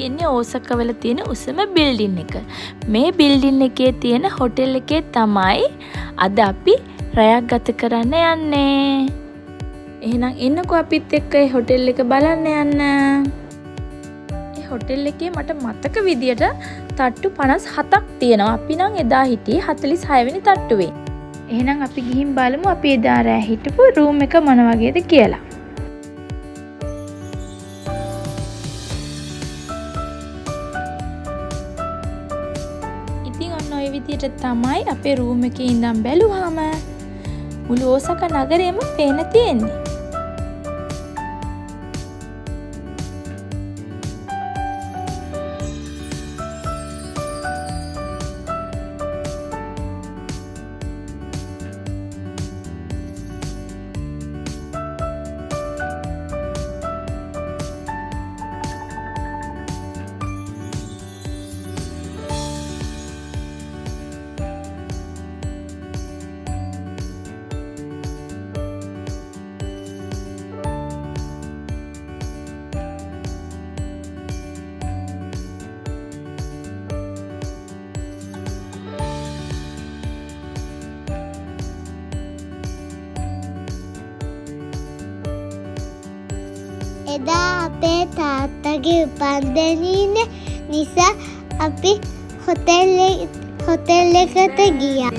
ඉන්නේ ඕසකවල තියෙන උසම බිල්ඩින් එක. මේ බිල්ඩින් එකේ තියෙන හොටෙල් එකේ තමයි අද අපි රැයක් ගත කරන්න යන්නේ. එහෙනම් එන්නකෝ අපිත් එක්ක ඒ හොටෙල් එක බලන්න යන්න. ඒ හොටෙල් එකේ මට මතක විදියට තට්ටු 57ක් තියෙනවා. අපි නම් එදා හිටියේ 46 වෙනි තට්ටුවේ. එහෙනම් අපි ගිහින් බලමු අපි එදා රෑ හිටපු රූම් එක මොන වගේද කියලා. ඉතින් ඔන්න ඔය විදියට තමයි අපේ රූම් එකේ ඉඳන් බැලුවාම මුළු ඕසක නගරෙම පේන තියෙන්නේ. එදා අපේ තාත්තගේ උපන්දින නිසා අපි හොටෙල් එකට ගියා.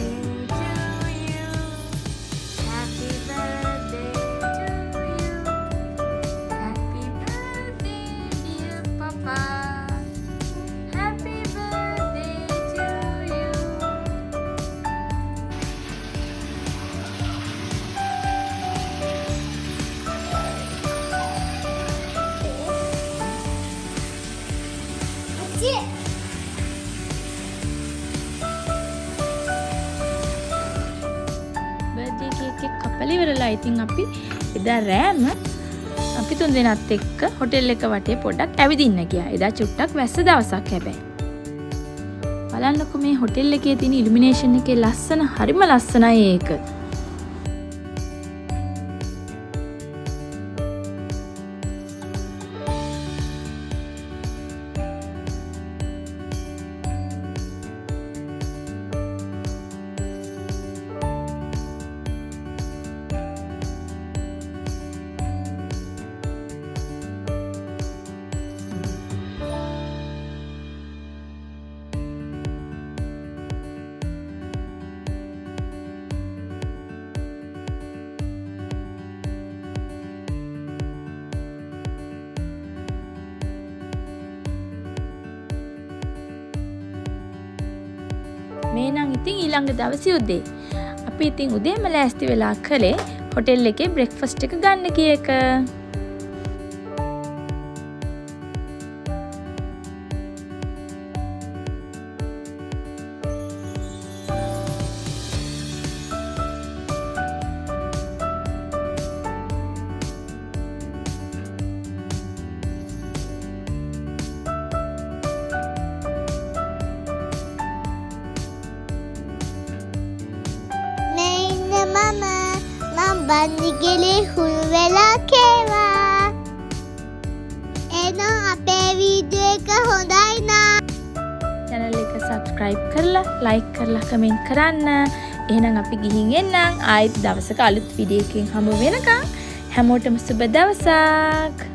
බර්ත්ඩේ කේක් එක කපලා ඉවරලා ඉතින් අපි එදා රෑම අපි තුන් දෙනාත් එක්ක හොටෙල් එක වටේ පොඩ්ඩක් ඇවිදින්න ගියා. එදා චුට්ටක් වැස්ස දවසක් හැබැයි. බලන්නකෝ මේ හොටෙල් එකේ තියෙන ඉලුමිනේෂන් එකේ ලස්සන හරිම ලස්සනයි ඒක. මේ නම් ඉතින් ඊළඟ දවසේ උදේ. අපි ඉතින් උදේම ලෑස්ති වෙලා කළේ හොටෙල් එකේ බ්‍රෙක්ෆාස්ට් එක ගන්න ගිය එක. බන්දිගෙලේ හුළු වෙලා කේවා. එහෙනම් අපේ වීඩියෝ එක හොඳයි නා. channel එක subscribe කරලා like කරලා comment කරන්න. එහෙනම් අපි ගිහින් එන්නම්. ආයෙත් දවසක අලුත් වීඩියෝ එකකින් හමු වෙනකම් හැමෝටම සුබ දවසක්.